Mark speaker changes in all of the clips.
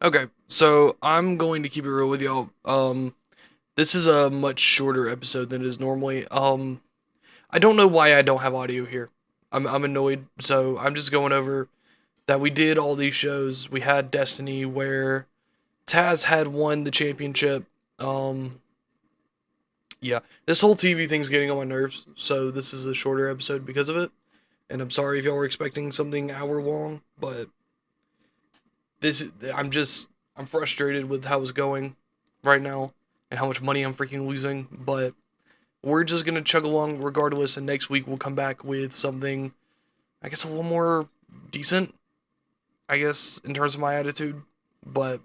Speaker 1: Okay, so I'm going to keep it real with y'all. This is a much shorter episode than it is normally. I don't know why I don't have audio here. I'm annoyed. So I'm just going over that we did all these shows. We had Destiny where Taz had won the championship. Um, yeah, this whole TV thing's getting on my nerves. So this is a shorter episode because of it. And I'm sorry if y'all were expecting something hour long, but this I'm frustrated with how it's going right now and how much money I'm freaking losing, but we're just gonna chug along regardless, and next week we'll come back with something I guess a little more decent, I guess, in terms of my attitude. But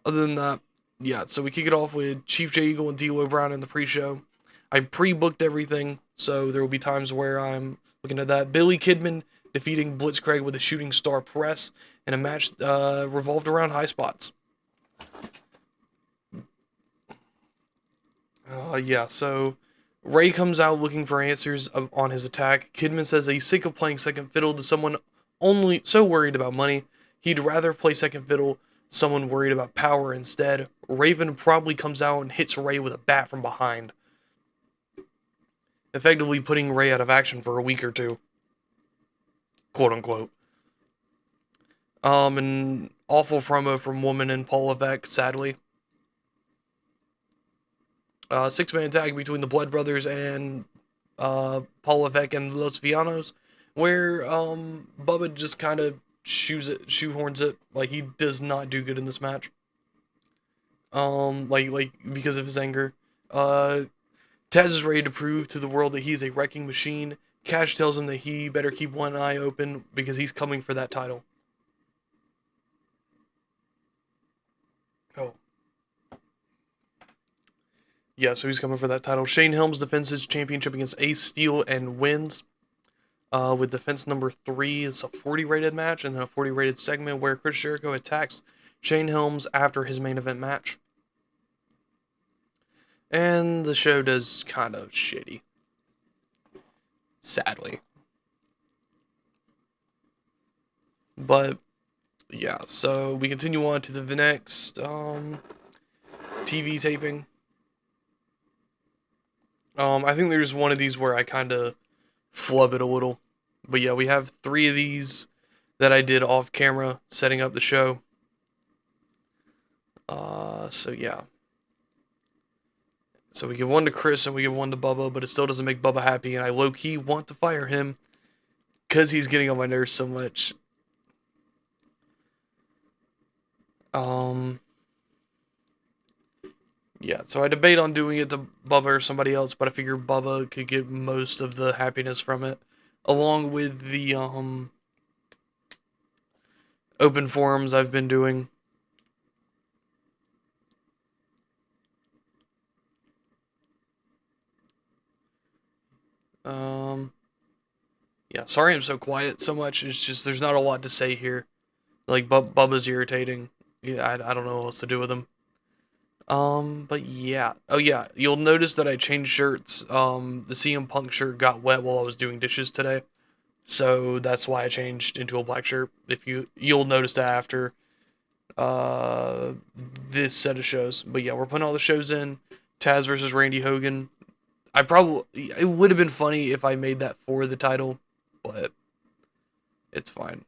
Speaker 1: other than that, yeah, so we kick it off with Chief J Eagle and D'Lo Brown in the pre-show. I pre-booked everything, so there will be times where I'm looking at that. Billy Kidman defeating Blitzkrieg with a shooting star press in a match revolved around high spots. Yeah, so Ray comes out looking for answers on his attack. Kidman says that he's sick of playing second fiddle to someone only so worried about money. He'd rather play second fiddle to someone worried about power instead. Raven probably comes out and hits Ray with a bat from behind, effectively putting Ray out of action for a week or two, quote unquote. An awful promo from Woman and Paul Levesque, sadly. Six-man tag between the Blood Brothers and Paul Levesque and Los Villanos, where Bubba just kind of shoehorns it. Like he does not do good in this match. Like because of his anger. Uh, Taz is ready to prove to the world that he's a wrecking machine. Cash tells him that he better keep one eye open because he's coming for that title. Oh, yeah, so he's coming for that title. Shane Helms defends his championship against Ace Steel and wins. With defense number 3 is a 40 rated match and then a 40 rated segment where Chris Jericho attacks Shane Helms after his main event match. And the show does kind of shitty. Sadly. But yeah, so we continue on to the next TV taping. I think there's one of these where I kind of flub it a little. But yeah, we have 3 of these that I did off camera setting up the show. So yeah. So we give one to Chris and we give one to Bubba, but it still doesn't make Bubba happy, and I low-key want to fire him because he's getting on my nerves so much. Um, yeah, so I debate on doing it to Bubba or somebody else, but I figure Bubba could get most of the happiness from it, along with the open forums I've been doing. Um, yeah, sorry I'm so quiet so much. It's just there's not a lot to say here. Like Bubba's irritating. Yeah, I don't know what else to do with him. But yeah. Oh yeah, you'll notice that I changed shirts. The CM Punk shirt got wet while I was doing dishes today. So that's why I changed into a black shirt. If you'll notice that after uh this set of shows. But yeah, we're putting all the shows in. Taz versus Randy Hogan. It would have been funny if I made that for the title, but it's fine.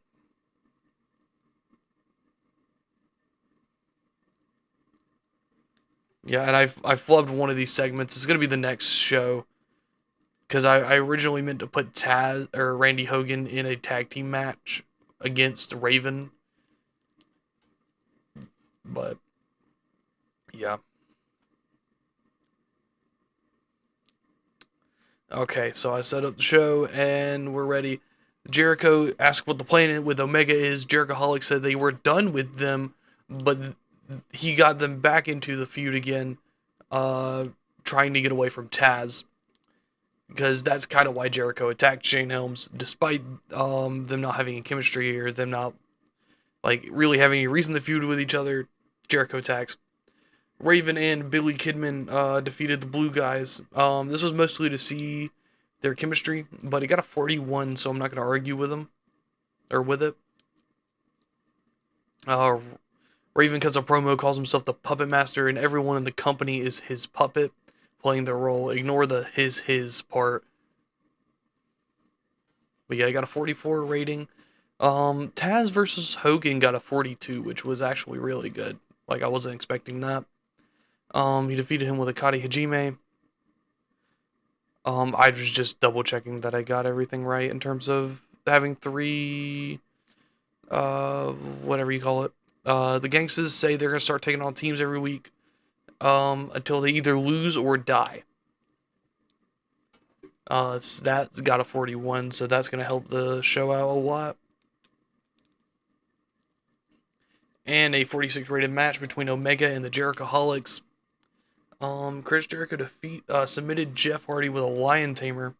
Speaker 1: Yeah, and I flubbed one of these segments. It's gonna be the next show because I originally meant to put Taz or Randy Hogan in a tag team match against Raven, but yeah. Okay, so I set up the show and we're ready. Jericho asked what the plan with Omega is. Jerichoholic said they were done with them, but he got them back into the feud again, uh, trying to get away from Taz. Because that's kind of why Jericho attacked Shane Helms, despite them not having a chemistry or them not like really having any reason to feud with each other. Jericho attacks. Raven and Billy Kidman defeated the Blue Guys. This was mostly to see their chemistry, but it got a 41, so I'm not going to argue with them or with it. Uh, Raven cuts a promo, calls himself the Puppet Master, and everyone in the company is his puppet, playing their role. Ignore the his part. But yeah, I got a 44 rating. Taz versus Hogan got a 42, which was actually really good. Like, I wasn't expecting that. He defeated him with a Kari Hajime. I was just double checking that I got everything right in terms of having three, whatever you call it. The gangsters say they're gonna start taking on teams every week, until they either lose or die. So that got a 41, so that's gonna help the show out a lot. And a 46 rated match between Omega and the Jerichoholics. Chris Jericho submitted Jeff Hardy with a Lion Tamer.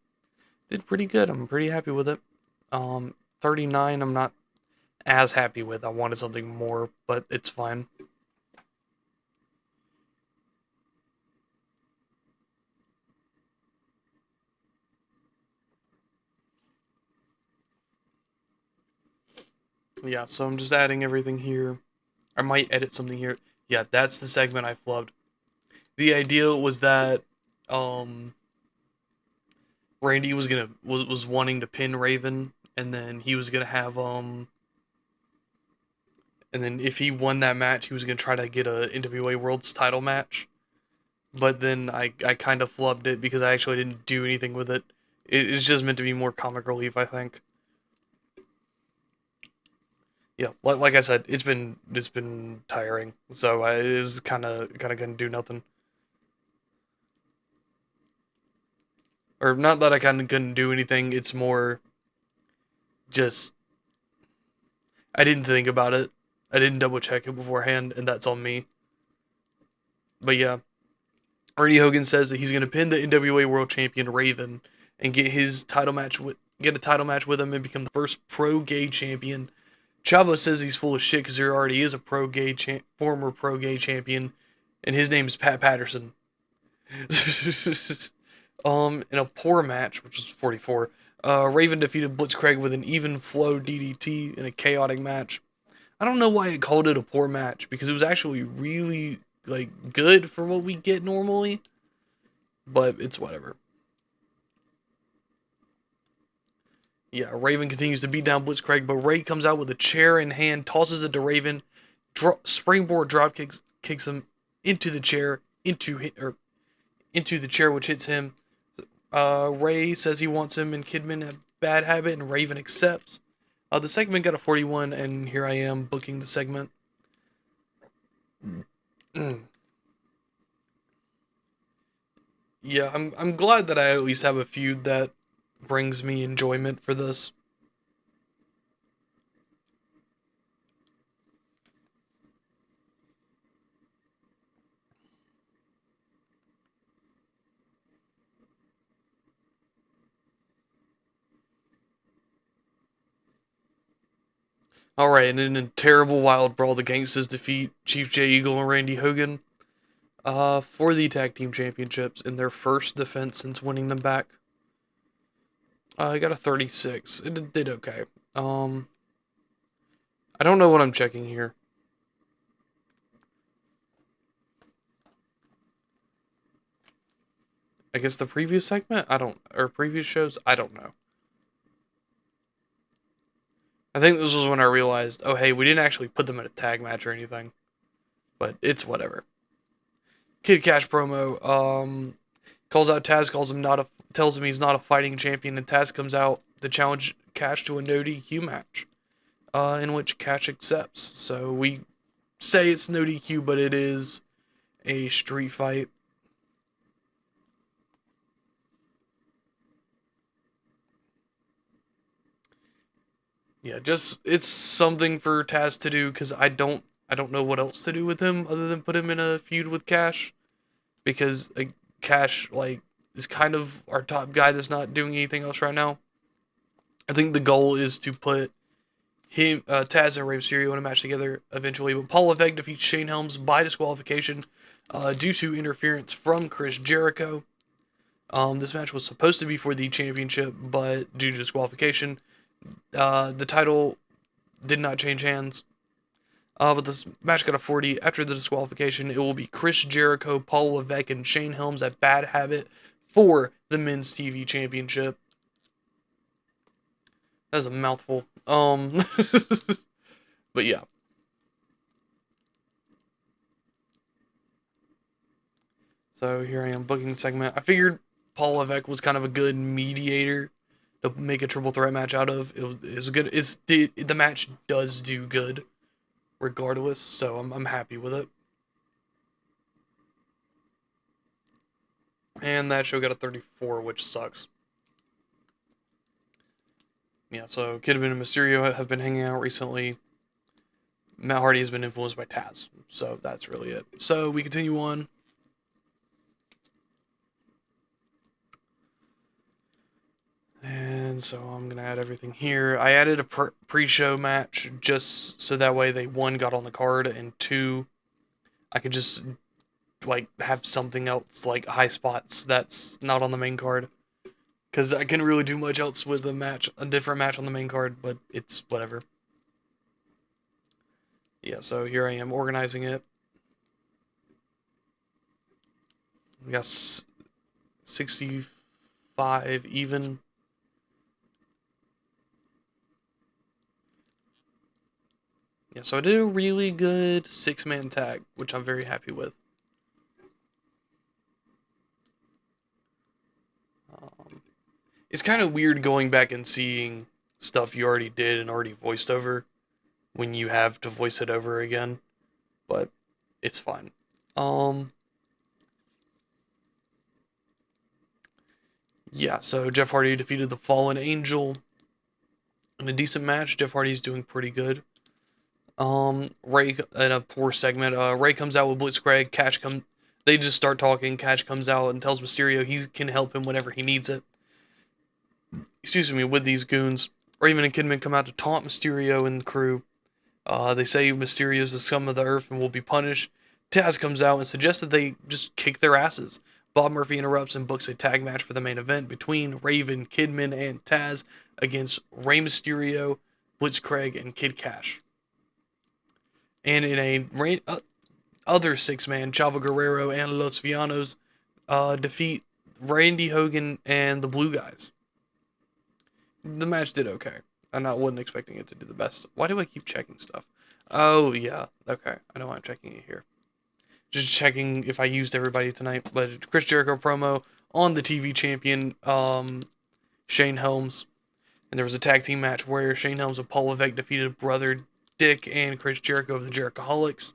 Speaker 1: Did pretty good. I'm pretty happy with it. 39, I'm not as happy with. I wanted something more, but it's fine. Yeah, so I'm just adding everything here. I might edit something here. Yeah, that's the segment I flubbed. The idea was that Randy was wanting to pin Raven, and then he was gonna have and then if he won that match, he was gonna try to get a NWA World's title match. But then I kind of flubbed it because I actually didn't do anything with it. It's just meant to be more comic relief, I think. Yeah, like I said, it's been tiring, so I is kind of gonna do nothing. Or not that I kind of couldn't do anything. It's more just I didn't think about it. I didn't double check it beforehand, and that's on me. But yeah, Ernie Hogan says that he's gonna pin the NWA World Champion Raven and get a title match with him and become the first pro gay champion. Chavo says he's full of shit because there already is a former pro gay champion, and his name is Pat Patterson. In a poor match, which was 44, Raven defeated Blitzkrieg with an even flow DDT in a chaotic match. I don't know why it called it a poor match because it was actually really like good for what we get normally, but it's whatever. Yeah, Raven continues to beat down Blitzkrieg, but Ray comes out with a chair in hand, tosses it to Raven, springboard drop kicks him into the chair, into the chair, which hits him. Ray says he wants him and Kidman a bad habit, and Raven accepts. The segment got a 41, and here I am booking the segment. Yeah, I'm glad that I at least have a feud that brings me enjoyment for this. All right, and in a terrible wild brawl, the Gangsters defeat Chief Jay Eagle and Randy Hogan for the tag team championships in their first defense since winning them back. I got a 36. It did okay. I don't know what I'm checking here. I guess the previous segment? Or previous shows? I don't know. I think this was when I realized, oh hey, we didn't actually put them in a tag match or anything. But it's whatever. Kid Cash promo, calls out Taz, tells him he's not a fighting champion, and Taz comes out to challenge Cash to a no DQ match, in which Cash accepts. So we say it's no DQ, but it is a street fight. Yeah, just it's something for Taz to do because I don't know what else to do with him other than put him in a feud with Cash because Cash is kind of our top guy that's not doing anything else right now. I think the goal is to put Taz and Rey Mysterio in a match together eventually. But Paul Levesque defeats Shane Helms by disqualification due to interference from Chris Jericho. This match was supposed to be for the championship, but due to disqualification, the title did not change hands. But this match got a 40. After the disqualification, it will be Chris Jericho, Paul Levesque, and Shane Helms at Bad Habit for the Men's TV Championship. That's a mouthful. But yeah. So here I am booking the segment. I figured Paul Levesque was kind of a good mediator to make a triple threat match out of. It was good. The match does do good regardless, so I'm happy with it. And that show got a 34, which sucks. Yeah, so Kidman and Mysterio have been hanging out recently. Matt Hardy has been influenced by Taz, so that's really it. So we continue on. And so I'm going to add everything here. I added a pre-show match just so that way they, one, got on the card, and two, I could just, like, have something else, like, high spots that's not on the main card. Because I couldn't really do much else with a different match on the main card, but it's whatever. Yeah, so here I am organizing it. We got 65 even. Yeah, so I did a really good 6-man tag, which I'm very happy with. It's kind of weird going back and seeing stuff you already did and already voiced over when you have to voice it over again, but it's fine. Yeah, so Jeff Hardy defeated the Fallen Angel in a decent match. Jeff Hardy's doing pretty good. Ray in a poor segment. Ray comes out with Blitzcrank. They just start talking. Cash comes out and tells Mysterio he can help him whenever he needs it. Excuse me, with these goons. Raven and Kidman come out to taunt Mysterio and the crew. They say Mysterio's the scum of the earth and will be punished. Taz comes out and suggests that they just kick their asses. Bob Murphy interrupts and books a tag match for the main event between Raven, Kidman, and Taz against Rey Mysterio, Blitzcrank, and Kid Cash. And in a other 6-man, Chavo Guerrero and Los Villanos defeat Randy Hogan and the Blue Guys. The match did okay. I wasn't expecting it to do the best. Why do I keep checking stuff? Oh, yeah. Okay. I know why I'm checking it here. Just checking if I used everybody tonight. But Chris Jericho promo on the TV champion, Shane Helms. And there was a tag team match where Shane Helms and Paul Levesque defeated brother Dick and Chris Jericho of the Jerichoholics.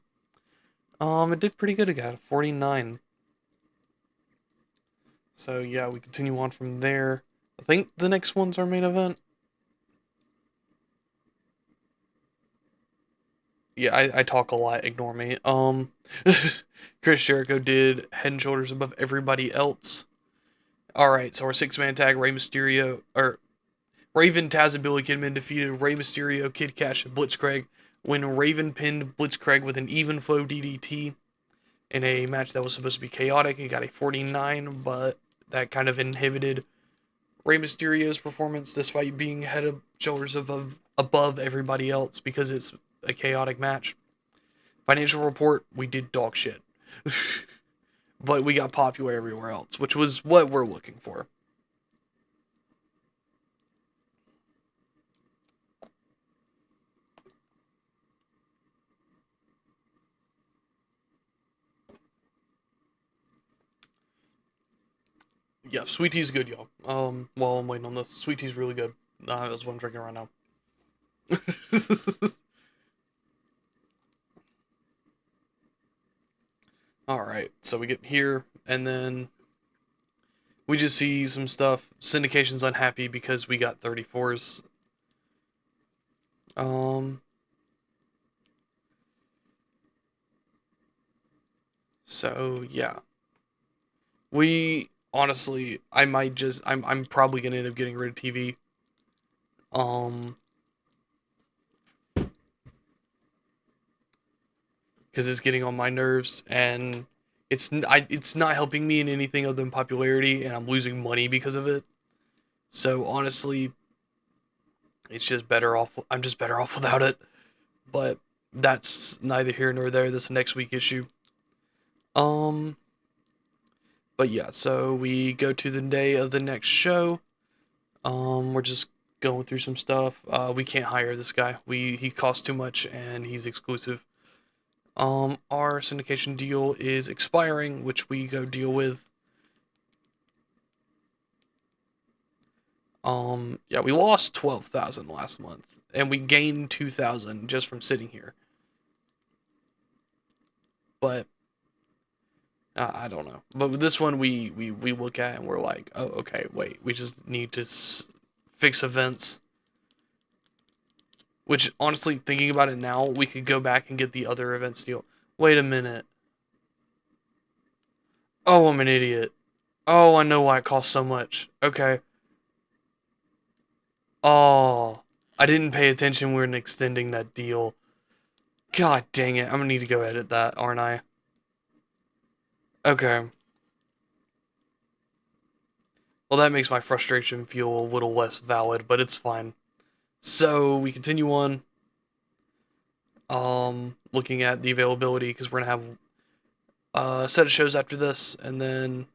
Speaker 1: It did pretty good. It got a 49. So yeah, we continue on from there. I think the next one's our main event. Yeah, I talk a lot. Ignore me. Chris Jericho did Head and Shoulders above everybody else. All right, so our 6-man tag: Rey Mysterio, or Raven, Taz, and Billy Kidman defeated Rey Mysterio, Kid Cash, and Blitzcrank when Raven pinned Blitzcrank with an even flow DDT in a match that was supposed to be chaotic. He got a 49, but that kind of inhibited Rey Mysterio's performance despite being head and shoulders above everybody else because it's a chaotic match. Financial report, we did dog shit. But we got popular everywhere else, which was what we're looking for. Yeah, sweet tea's good, y'all. While I'm waiting on this, sweet tea's really good. That's what I'm drinking right now. Alright, so we get here, and then we just see some stuff. Syndication's unhappy because we got 34s. So yeah. We honestly, I'm probably gonna end up getting rid of TV. Because it's getting on my nerves and it's not helping me in anything other than popularity, and I'm losing money because of it. So honestly, it's just better off. I'm just better off without it. But that's neither here nor there. This next week issue. Um, but yeah, so we go to the day of the next show. We're just going through some stuff. We can't hire this guy. He costs too much and he's exclusive. Our syndication deal is expiring, which we go deal with. Yeah, we lost 12,000 last month, and we gained 2,000 just from sitting here. But I don't know. But with this one, we look at and we're like, oh, okay, wait, we just need to fix events. Which, honestly, thinking about it now, we could go back and get the other events deal. Wait a minute. Oh, I'm an idiot. Oh, I know why it costs so much. Okay. Oh, I didn't pay attention when extending that deal. God dang it. I'm gonna need to go edit that, aren't I? Okay. Well, that makes my frustration feel a little less valid, but it's fine. So, we continue on. Looking at the availability, because we're gonna have a set of shows after this, and then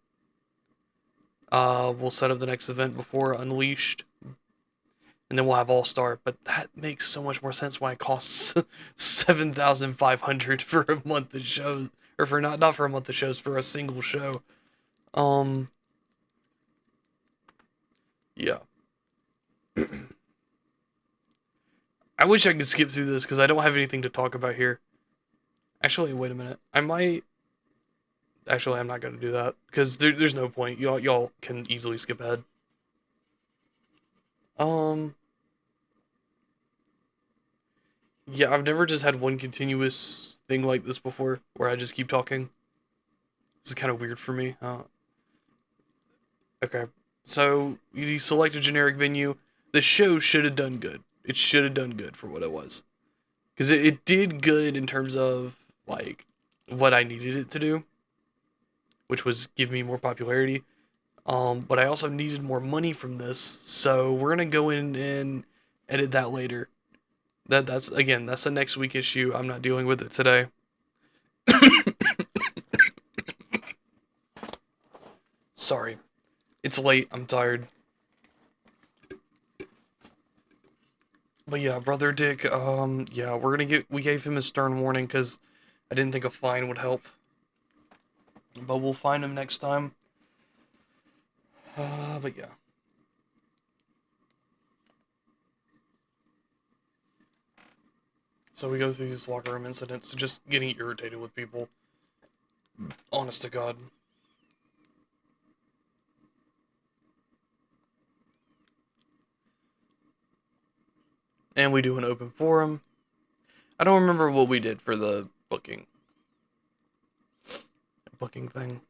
Speaker 1: we'll set up the next event before Unleashed, and then we'll have All Star. But that makes so much more sense why it costs 7,500 for a month of shows, or for not for a month of shows, for a single show. Um, yeah. I wish I could skip through this because I don't have anything to talk about here. Actually, wait a minute. I might. Actually, I'm not gonna do that because there's no point. Y'all can easily skip ahead. Um. Yeah, I've never just had one continuous thing like this before, where I just keep talking. This is kind of weird for me. Okay. So you select a generic venue. The show should have done good. It should have done good for what it was, because it did good in terms of like what I needed it to do, which was give me more popularity. But I also needed more money from this, so we're gonna go in and edit that later. That's again, that's the next week issue. I'm not dealing with it today. Sorry, it's late. I'm tired. But yeah, brother Dick. Yeah, we gave him a stern warning because I didn't think a fine would help. But we'll find him next time. But yeah. So we go through these locker room incidents, just getting irritated with people. Honest to God. And we do an open forum. I don't remember what we did for the booking thing.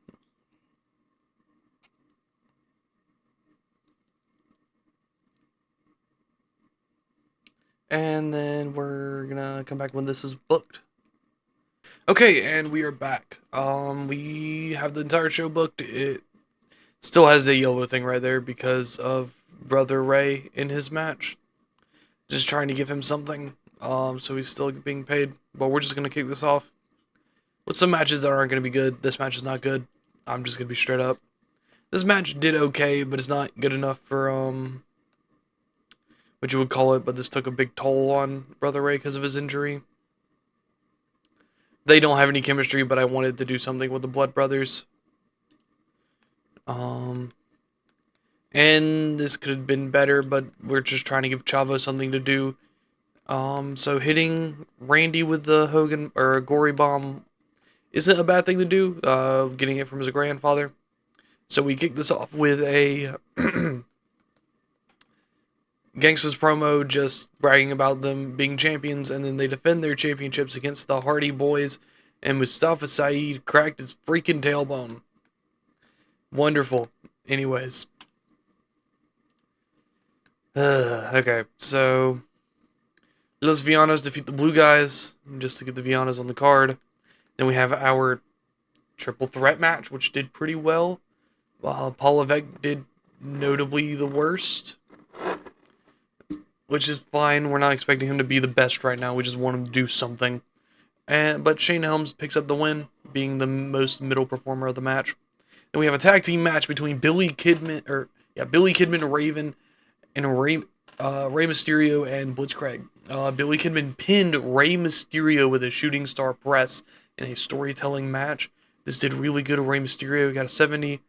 Speaker 1: And then we're gonna come back when this is booked. Okay, and we are back. We have the entire show booked. It still has the yellow thing right there because of Brother Ray in his match. Just trying to give him something. So he's still being paid. But we're just gonna kick this off with some matches that aren't gonna be good. This match is not good. I'm just gonna be straight up. This match did okay, but it's not good enough for what you would call it. But this took a big toll on Brother Ray because of his injury. They don't have any chemistry, but I wanted to do something with the Blood Brothers. And this could have been better, but we're just trying to give Chavo something to do. So hitting Randy with the Hogan or Gory Bomb isn't a bad thing to do. Getting it from his grandfather. So we kick this off with a Gangsta's promo, just bragging about them being champions, and then they defend their championships against the Hardy Boys, and Mustafa Saeed cracked his freaking tailbone. Wonderful. Anyways. Okay, so Los Villanos defeat the Blue Guys, just to get the Villanos on the card. Then we have our triple threat match, which did pretty well. Paul Levesque did notably the worst. which is fine. We're not expecting him to be the best right now. We just want him to do something. But Shane Helms picks up the win, being the most middle performer of the match. And we have a tag team match between Billy Kidman, Raven, and Rey Mysterio and Blitzcrank. Billy Kidman pinned Rey Mysterio with a shooting star press in a storytelling match. This did really good. Rey Mysterio got a 70.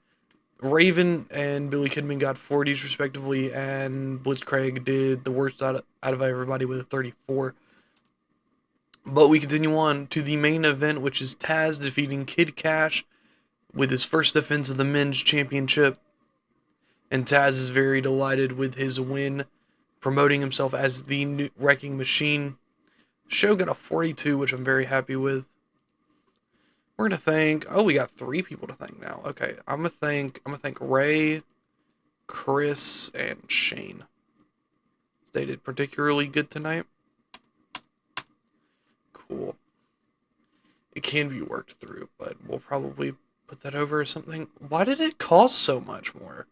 Speaker 1: Raven and Billy Kidman got 40s respectively, and Blitzcrank did the worst out of everybody with a 34. But we continue on to the main event, which is Taz defeating Kid Cash with his first defense of the men's championship. And Taz is very delighted with his win, promoting himself as the new Wrecking Machine. Show got a 42, which I'm very happy with. We're gonna thank. Oh, we got 3 people to thank now. Okay, I'm gonna thank Ray, Chris, and Shane. They did particularly good tonight. Cool. It can be worked through, but we'll probably put that over or something. Why did it cost so much more?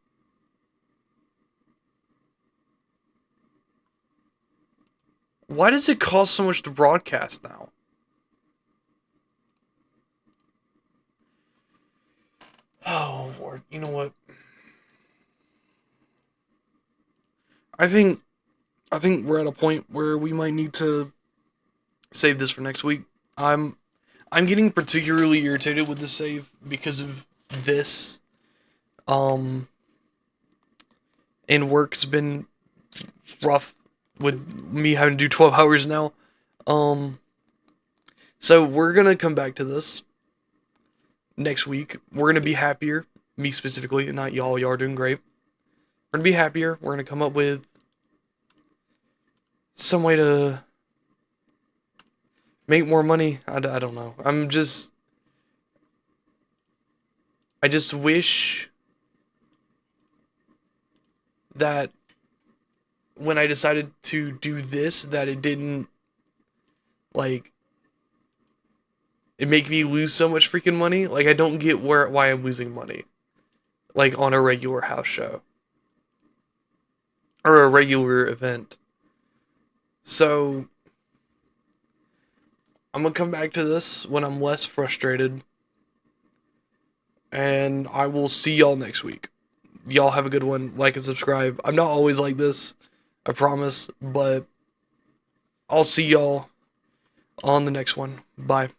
Speaker 1: Why does it cost so much to broadcast now? Oh, Lord. You know what? I think we're at a point where we might need to save this for next week. I'm getting particularly irritated with the save because of this. And work's been rough with me having to do 12 hours now. So we're gonna come back to this next week. We're gonna be happier. Me specifically, not y'all. Y'all are doing great. We're gonna be happier. We're gonna come up with some way to make more money. I don't know. I just wish that when I decided to do this, that it didn't, like, it make me lose so much freaking money. Like, I don't get why I'm losing money, like, on a regular house show or a regular event. So I'm gonna come back to this when I'm less frustrated, and I will see y'all next week. Y'all have a good one. Like and subscribe. I'm not always like this, I promise, but I'll see y'all on the next one. Bye.